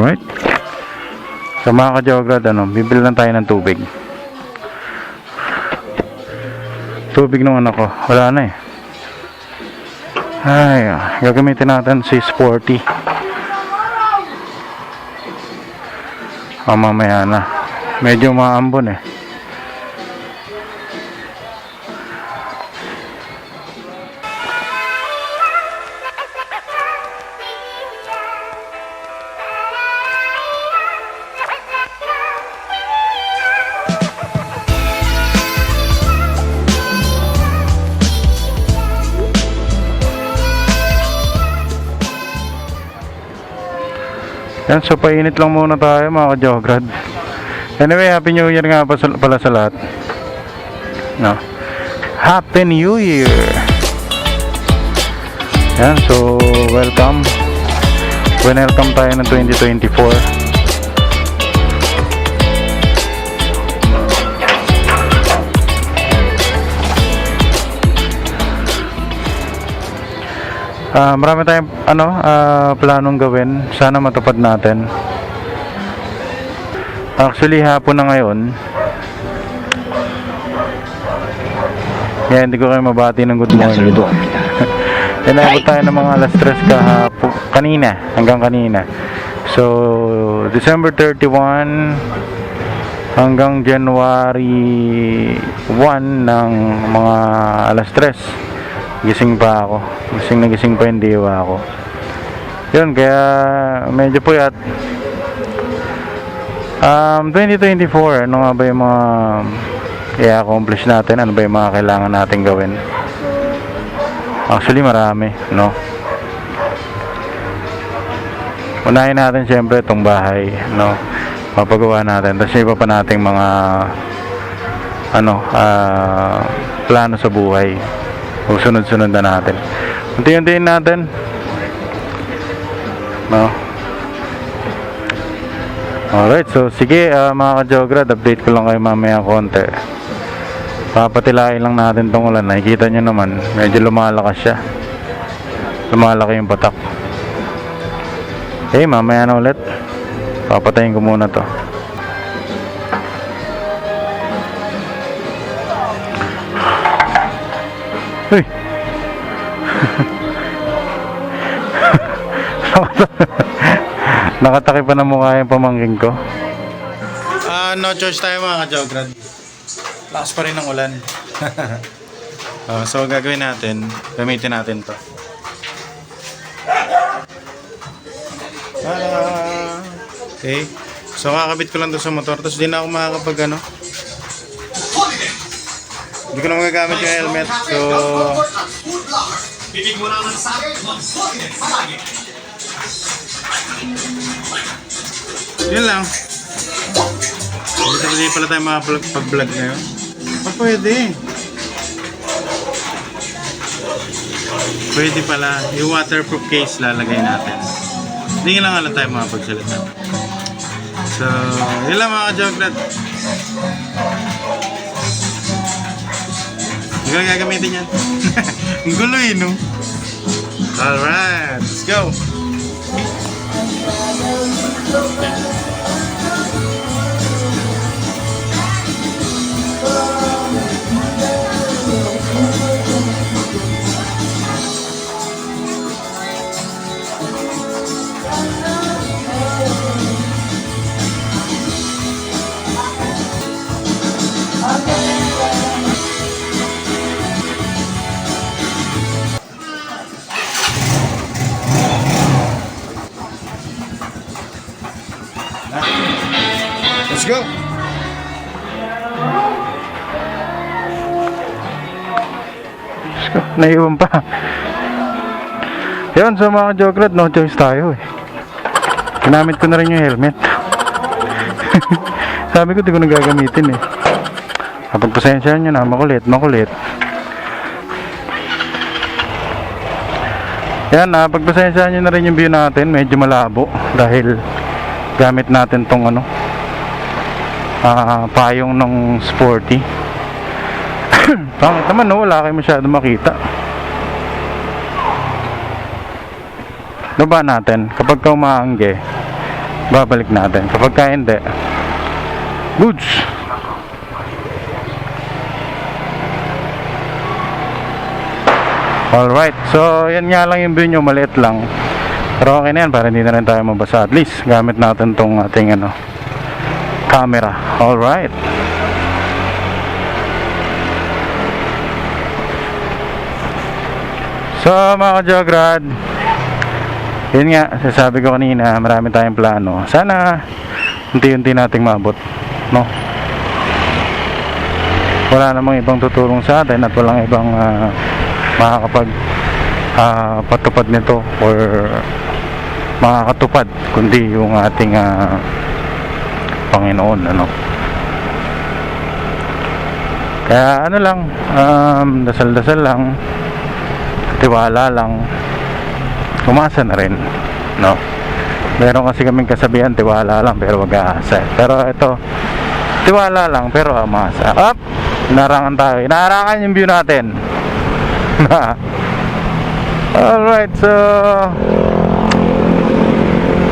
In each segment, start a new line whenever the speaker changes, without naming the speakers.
Alright. So mga ka-Jograd, bibili lang tayo ng tubig. Tubig ng anak ko, wala na eh. Ay, gagamitin natin si Sporty. Mamaya na. Medyo maambon eh. Yan, so painit lang muna tayo mga ka-Jograd. Anyway, Happy New Year nga pala sa lahat. No. Happy New Year! Yan, so welcome. Welcome tayo ng 2024. Marami tayong planong gawin. Sana matupad natin. Actually, hapon na ngayon. Kaya hindi ko kayo mabati ng good morning. Inabot tayo ng mga alas 3 kanina, hanggang kanina. So, December 31 hanggang January 1 ng mga alas 3. Gising pa ako. Gising pa yung diwa ako. Yun, kaya medyo puyat. 2024, ano nga ba yung mga i-accomplish natin? Ano ba yung mga kailangan natin gawin? Actually, marami, no? Unahin natin siyempre itong bahay, no? Mapagawa natin. Tapos iba pa nating mga plano sa buhay. Sunod-sunod na natin. Unti-untiin natin. No? Alright, so sige mga ka-Jograd, update ko lang kayo mamaya konti. Papatilain lang natin tong ulan. Nakikita nyo naman, medyo lumalakas siya. Lumalaki yung patak. Okay, mamaya na ulit. Papatayin ko muna to. Uy! Nakatakip pa na mukha yung pamangking ko. No choice tayo mga ka-Jograd. Lakas pa rin ng ulan. So gagawin natin, gamitin natin to. Okay. So kakabit ko lang to sa motor. Tapos di na ako makakapag hindi ko na magagamit yung helmet. So bibig mo lang ng sabi, mag-positive palagi. Yun lang. Hindi pala tayo makapag-vlog ngayon. Pwede. Pwede pala. Yung waterproof case lalagay natin. Hindi lang alam tayo makapagsalita. So, yun lang mga ka-Jograd. Hindi ko gagamitin yan. Ang gulo no? Alright, let's go! Let's go! Naiwan pa. Yun, so mga ka-Jograd, no choice tayo eh. Ginamit ko na rin yung helmet. Sabi ko di ko na gagamitin eh. Pagpasensyahan nyo na, makulit. Yan, pagpasensyahan nyo na rin yung view natin. Medyo malabo dahil gamit natin tong payong ng Sporty. Pangit naman no, wala kayo masyado makita. Baba natin kapag umaangge, babalik natin. Kapag ka hindi, goods. Alright, so yan nga lang yung view nyo, maliit lang. Pero okay na yan, para hindi na rin tayo mabasa. At least, gamit natin tong ating camera. Alright. So mga ka-Jograd, yun nga, sasabi ko kanina, marami tayong plano. Sana, unti-unti nating maabot, no? Wala namang ibang tutulong sa atin at walang ibang makakapag patupad nito or makakatupad kundi yung ating Panginoon, ano. Kaya ano lang, dasal-dasal lang, tiwala lang, umasa na rin, no. Meron kasi kaming kasabihan, tiwala lang pero wag aasa. Pero ito, tiwala lang pero umasa. Up, narangan tayo, inaarakan yung view natin. Alright, so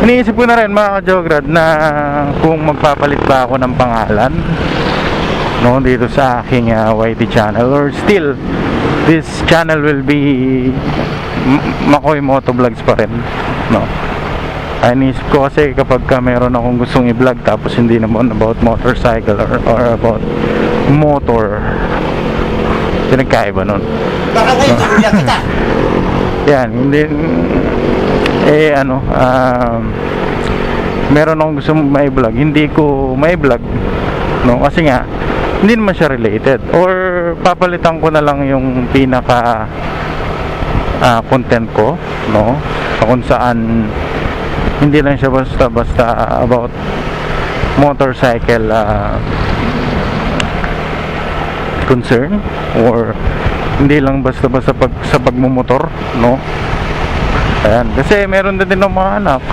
iniisip ko na rin mga ka-Jograd na kung magpapalit ba ako ng pangalan, no, dito sa aking YT channel, or still this channel will be Makoy Motovlogs pa rin, no. Iniisip ko kasi kapag meron akong gustong i-vlog tapos hindi naman about motorcycle or about motor, pinagkaiba nun.
Baka ngayon tulungan kita.
Yan, hindi meron akong gusto mai-vlog, hindi ko mai-vlog, no, kasi nga hindi naman siya related, or papalitan ko na lang yung pinaka content ko, no, kung saan hindi lang siya basta about motorcycle concern, or hindi lang basta sa pagmumotor, no. Ayan, kasi meron din ng mga anak,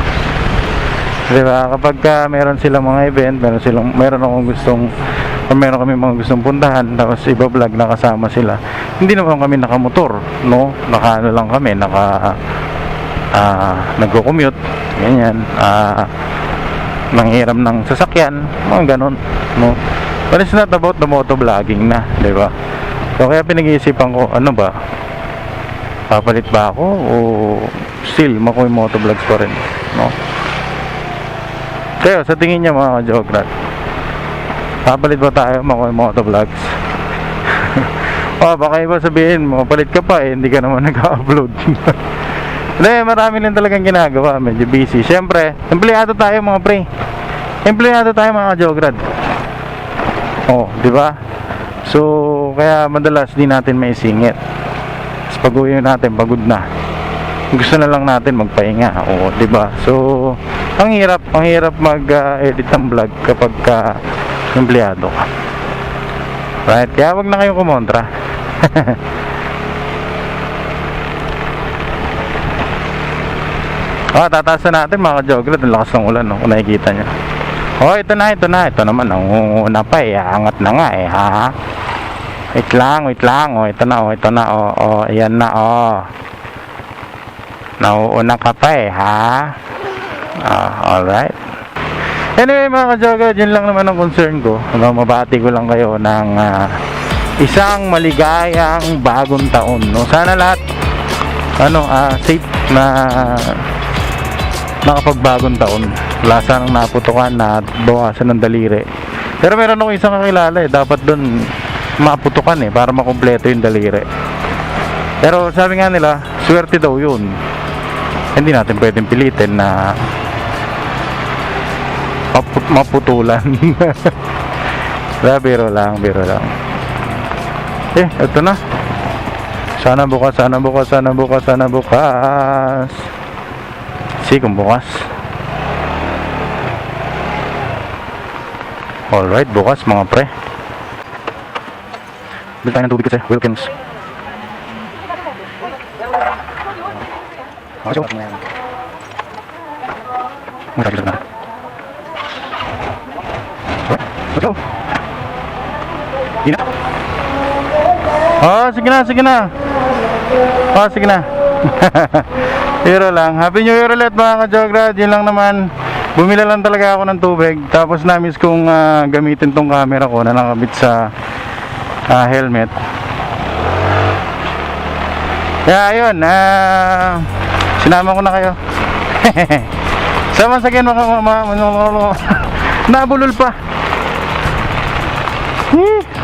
diba, kapag meron silang mga event, meron kami mga gustong puntahan, tapos iba-vlog na kasama sila, hindi naman kami nakamotor, no, nakaano lang kami, nagko-commute, ganyan, nanghiram ng sasakyan, mga ganon, no. But it's not about the motovlogging na, diba? So kaya pinag-iisipan ko, ano ba, papalit ba ako o still Makoy Motovlogs pa rin, no? Kayo, sa tingin niya mga ka-Jograd, papalit ba tayo Makoy Motovlogs? O baka iba sabihin mo, palit ka pa hindi ka naman nag-upload. Hindi, marami lang talagang ginagawa, medyo busy. Siyempre, empleyado tayo mga pre, empleyado tayo mga ka-Jograd. Oh, di ba? So, kaya madalas di natin maisingit. Tapos pag-uwi natin, pagod na. Gusto na lang natin magpahinga. Oh, di ba? So, ang hirap mag-edit ng vlog kapag empleyado ka. Right? Kaya wag na kayong kumontra. Tataas na natin mga ka-Jograd. Ang lakas ng ulan, no? Kung nakikita nyo. Ito naman, una pa angat na nga ha. Wait lang, ito na, ayan na, nauuna ka pa ha. Alright. Anyway mga ka-Jograd, yun lang naman ang concern ko. Mabati ko lang kayo ng isang maligayang bagong taon, no? Sana lahat safe na nakapagbagong taon. Lasa ng naputukan na bawasan ng daliri. Pero meron akong isang kakilala dapat doon maputukan para makumpleto yung daliri. Pero sabi nga nila, swerte daw yun. Hindi natin pwedeng pilitin na maputulan. Biro lang. Ito na. Sana bukas. See kung bukas. Alright, bukas mga pre. Bili tayo ng tubig kasi, Wilkins. Let's go. Sige na. Sige na. Hero lang. Happy New Year ulit mga ka-Jograd. Yun lang naman. bumila lang talaga ako ng tubig. Tapos na-miss kong gamitin tong camera ko na nakabit sa helmet. Kaya ayun, sinama ko na kayo. Sama sa akin, nabulol pa.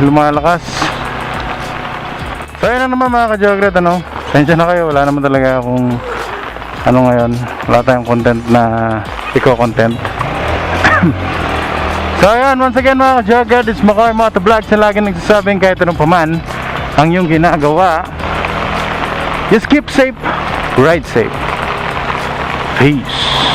Lumalakas. So ayun na naman mga ka-Jogret, sensya na kayo, wala naman talaga akong ngayon, wala tayong content na content. So ayun, once again mga ka-Jogret, it's Makoy Motovlogs na lagi nagsasabing kahit anong paman ang iyong ginagawa, just keep safe, ride safe. Peace.